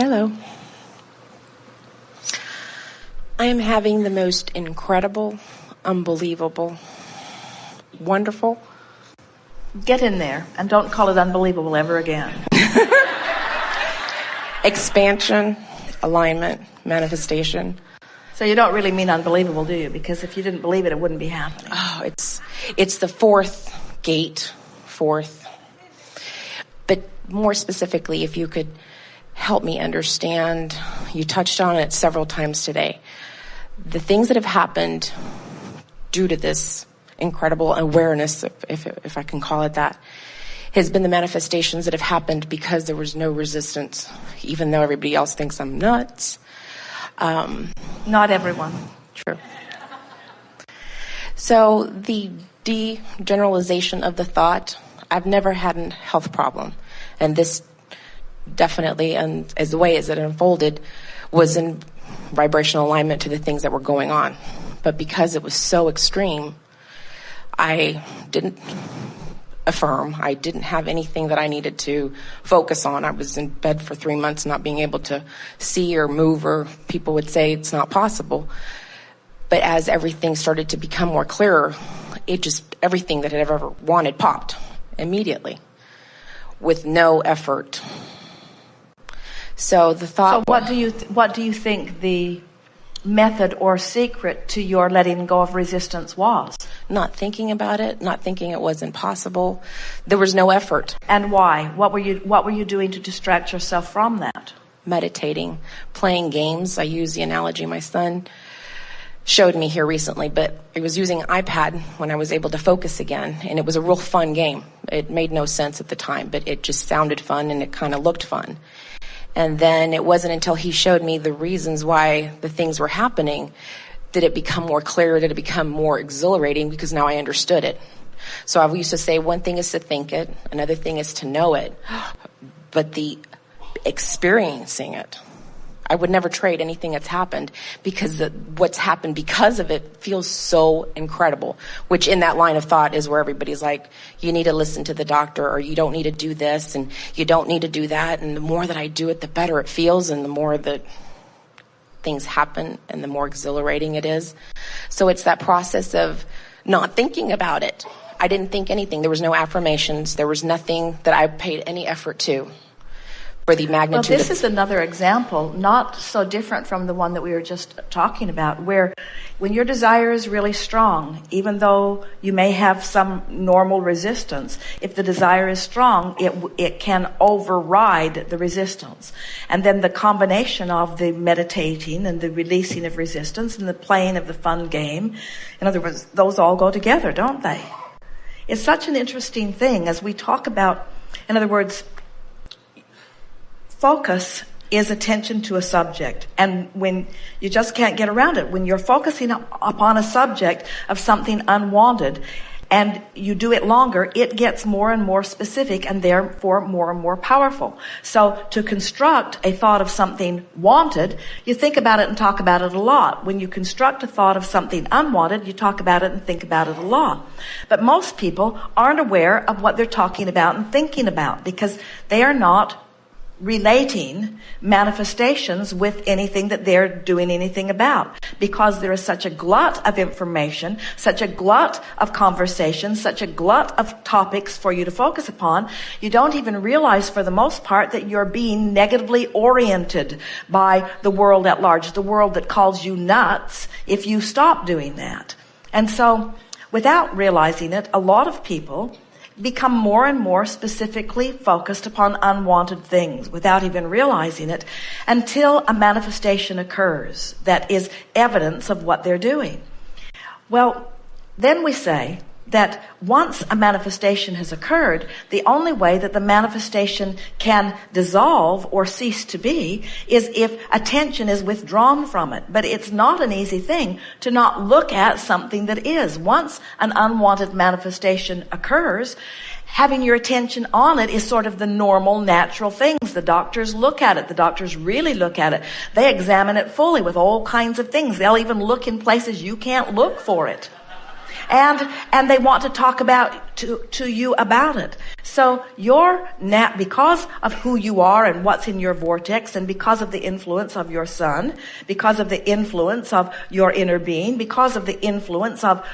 Hello. I am having the most incredible, unbelievable, wonderful. Get in there and don't call it unbelievable ever again. Expansion, alignment, manifestation. So you don't really mean unbelievable, do you? Because if you didn't believe it, it wouldn't be happening. Oh, it's the fourth gate, But more specifically, if you could help me understand, you touched on it several times today, the things that have happened due to this incredible awareness, if I can call it that, has been the manifestations that have happened because there was no resistance, even though everybody else thinks I'm nuts. Not everyone. True. So the degeneralization of the thought, I've never had a health problem. And this definitely, and as the way as it unfolded, was in vibrational alignment to the things that were going on. But because it was so extreme, I didn't affirm. I didn't have anything that I needed to focus on. I was in bed for 3 months not being able to see or move, or people would say it's not possible. But as everything started to become more clearer, everything that I ever wanted popped immediately with no effort. So the thought. So what do you think the method or secret to your letting go of resistance was? Not thinking about it, not thinking it wasn't possible. There was no effort. And why? What were you doing to distract yourself from that? Meditating, playing games. I use the analogy my son showed me here recently, but I was using an iPad when I was able to focus again, and it was a real fun game. It made no sense at the time, but it just sounded fun and it kind of looked fun. And then it wasn't until he showed me the reasons why the things were happening did it become more clear, did it become more exhilarating, because now I understood it. So I used to say one thing is to think it, another thing is to know it, but the experiencing it, I would never trade anything that's happened, because what's happened because of it feels so incredible, which in that line of thought is where everybody's like, you need to listen to the doctor, or you don't need to do this, and you don't need to do that. And the more that I do it, the better it feels, and the more that things happen, and the more exhilarating it is. So it's that process of not thinking about it. I didn't think anything. There was no affirmations. There was nothing that I paid any effort to. For the magnitude. Well, this is another example, not so different from the one that we were just talking about, where when your desire is really strong, even though you may have some normal resistance, if the desire is strong, it can override the resistance. And then the combination of the meditating and the releasing of resistance and the playing of the fun game, in other words, those all go together, don't they? It's such an interesting thing as we talk about, in other words, focus is attention to a subject. And when you just can't get around it, when you're focusing upon a subject of something unwanted and you do it longer, it gets more and more specific and therefore more and more powerful. So to construct a thought of something wanted, you think about it and talk about it a lot. When you construct a thought of something unwanted, you talk about it and think about it a lot. But most people aren't aware of what they're talking about and thinking about, because they are not relating manifestations with anything that they're doing anything about, because there is such a glut of information, such a glut of conversation, such a glut of topics for you to focus upon. You don't even realize for the most part that you're being negatively oriented by the world at large, the world that calls you nuts if you stop doing that. And so without realizing it, a lot of people become more and more specifically focused upon unwanted things without even realizing it, until a manifestation occurs that is evidence of what they're doing. Well, then we say that once a manifestation has occurred, the only way that the manifestation can dissolve or cease to be is if attention is withdrawn from it. But it's not an easy thing to not look at something that is. Once an unwanted manifestation occurs, having your attention on it is sort of the normal, natural things. The doctors look at it. The doctors really look at it. They examine it fully with all kinds of things. They'll even look in places you can't look for it. And they want to talk to you about it. So because of who you are and what's in your vortex, and because of the influence of your son, because of the influence of your inner being, because of the influence of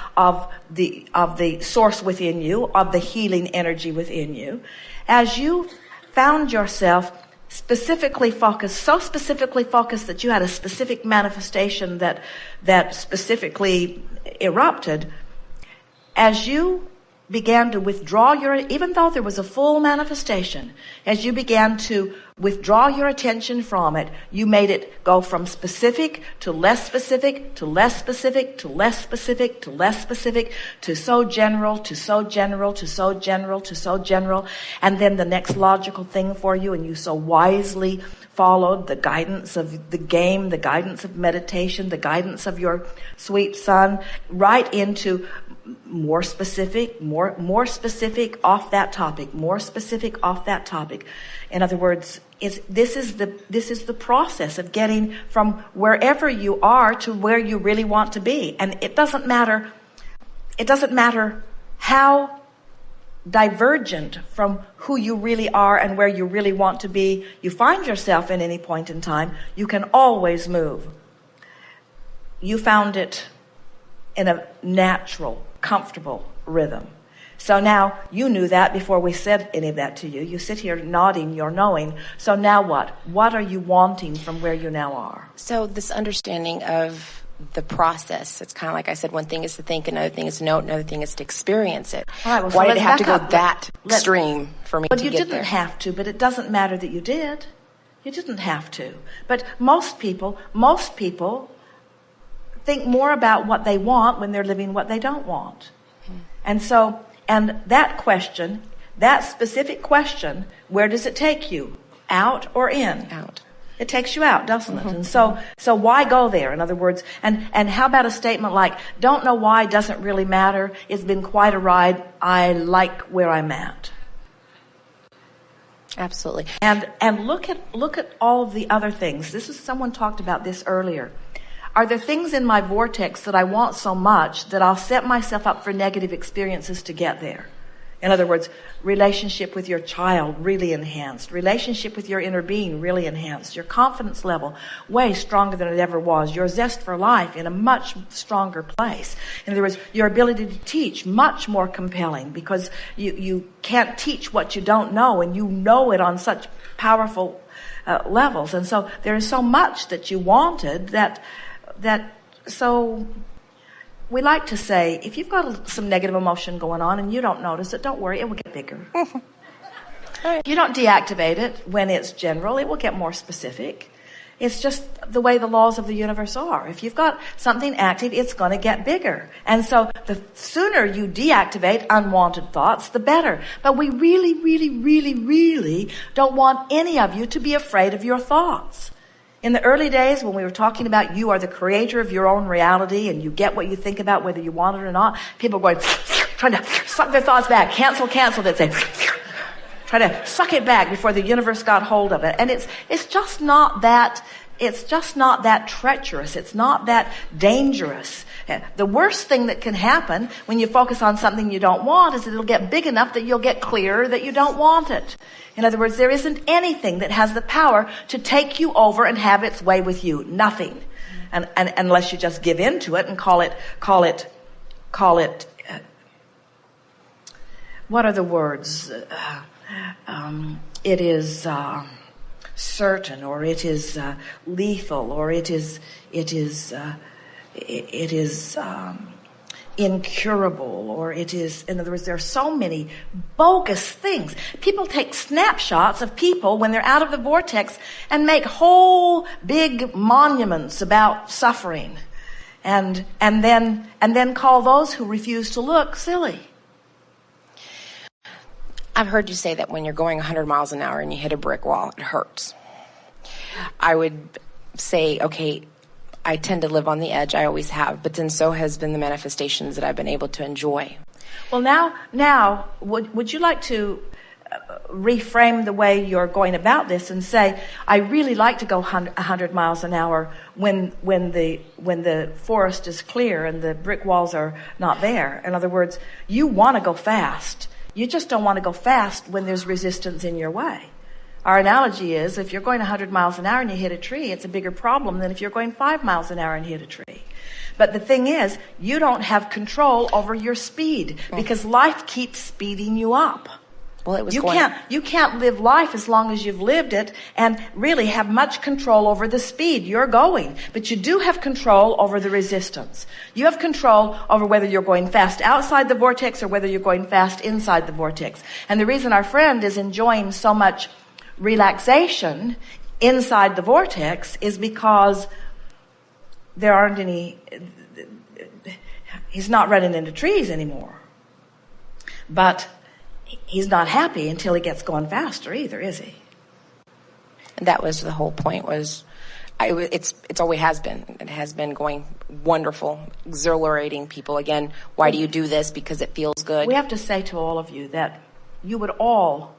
the source within you, of the healing energy within you, as you found yourself specifically focused, so specifically focused that you had a specific manifestation that specifically erupted, as you began to withdraw even though there was a full manifestation, as you began to withdraw your attention from it, you made it go from specific to less specific, to less specific, to less specific, to less specific, to so general, to so general, to so general, to so general. And then the next logical thing for you, and you so wisely followed the guidance of the game, the guidance of meditation, the guidance of your sweet son, right into more specific, more specific off that topic, more specific off that topic. In other words, this is the process of getting from wherever you are to where you really want to be. And it doesn't matter how divergent from who you really are and where you really want to be you find yourself in any point in time, you can always move. You found it in a natural, comfortable rhythm. So now you knew that before we said any of that to you. You sit here nodding your knowing. So now what? What are you wanting from where you now are? So this understanding of the process, it's kind of like I said, one thing is to think, another thing is to know, another thing is to experience it. All right, well, why so did it have to go up. that extreme for me to get there? But you didn't have to, but it doesn't matter that you did. You didn't have to. But most people think more about what they want when they're living what they don't want. And that question, that specific question, where does it take you? Out or in? Out. It takes you out, doesn't it? And so why go there? In other words, and how about a statement like, don't know why, doesn't really matter. It's been quite a ride. I like where I'm at. Absolutely. And look at all of the other things. Someone talked about this earlier. Are there things in my vortex that I want so much that I'll set myself up for negative experiences to get there? In other words, relationship with your child really enhanced. Relationship with your inner being really enhanced. Your confidence level way stronger than it ever was. Your zest for life in a much stronger place. In other words, your ability to teach much more compelling, because you can't teach what you don't know, and you know it on such powerful levels. And so there is so much that you wanted so we like to say, if you've got some negative emotion going on and you don't notice it, don't worry, it will get bigger. You don't deactivate it when it's general, it will get more specific. It's just the way the laws of the universe are. If you've got something active, it's going to get bigger. And so the sooner you deactivate unwanted thoughts, the better. But we really, really, really, really don't want any of you to be afraid of your thoughts. In the early days, when we were talking about you are the creator of your own reality and you get what you think about whether you want it or not, people were going, trying to suck their thoughts back. Cancel, they'd say, try to suck it back before the universe got hold of it. And it's just not that treacherous. It's not that dangerous. The worst thing that can happen when you focus on something you don't want is that it'll get big enough that you'll get clear that you don't want it. In other words, there isn't anything that has the power to take you over and have its way with you. Nothing. And unless you just give in to it and call it, what are the words? It is, certain, or it is lethal, or it is incurable, or it is, in other words, there are so many bogus things. People take snapshots of people when they're out of the vortex and make whole big monuments about suffering, and then call those who refuse to look silly. I've heard you say that when you're going 100 miles an hour and you hit a brick wall, it hurts. I would say, okay, I tend to live on the edge. I always have. But then so has been the manifestations that I've been able to enjoy. Well, now, would you like to reframe the way you're going about this and say, I really like to go 100 miles an hour when the forest is clear and the brick walls are not there. In other words, you want to go fast. You just don't want to go fast when there's resistance in your way. Our analogy is, if you're going 100 miles an hour and you hit a tree, it's a bigger problem than if you're going 5 miles an hour and hit a tree. But the thing is, you don't have control over your speed because life keeps speeding you up. Well, you can't live life as long as you've lived it and really have much control over the speed you're going. But you do have control over the resistance. You have control over whether you're going fast outside the vortex or whether you're going fast inside the vortex. And the reason our friend is enjoying so much relaxation inside the vortex is because there aren't any, he's not running into trees anymore. But he's not happy until he gets going faster either, is he? That was the whole point. It's always has been. It has been going wonderful, exhilarating people. Again, why do you do this? Because it feels good. We have to say to all of you that you would all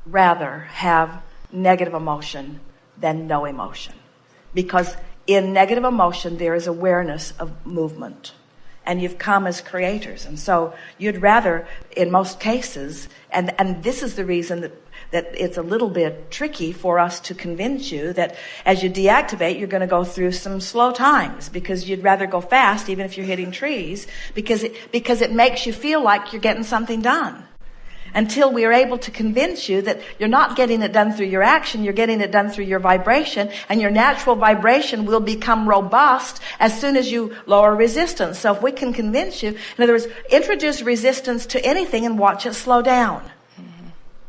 rather have negative emotion than no emotion. Because in negative emotion, there is awareness of movement. And you've come as creators. And so you'd rather, in most cases, and this is the reason that it's a little bit tricky for us to convince you that as you deactivate, you're going to go through some slow times because you'd rather go fast even if you're hitting trees because it makes you feel like you're getting something done. Until we are able to convince you that you're not getting it done through your action, you're getting it done through your vibration, and your natural vibration will become robust as soon as you lower resistance. So if we can convince you, in other words, introduce resistance to anything and watch it slow down.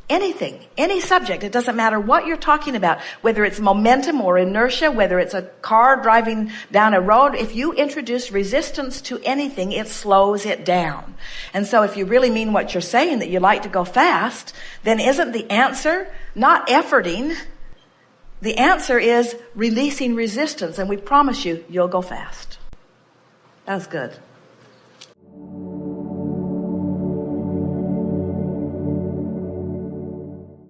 Anything, any subject, it doesn't matter what you're talking about, whether it's momentum or inertia, whether it's a car driving down a road. If you introduce resistance to anything, it slows it down. And so if you really mean what you're saying, that you like to go fast, then isn't the answer not efforting? The answer is releasing resistance, and we promise you, you'll go fast. That was good.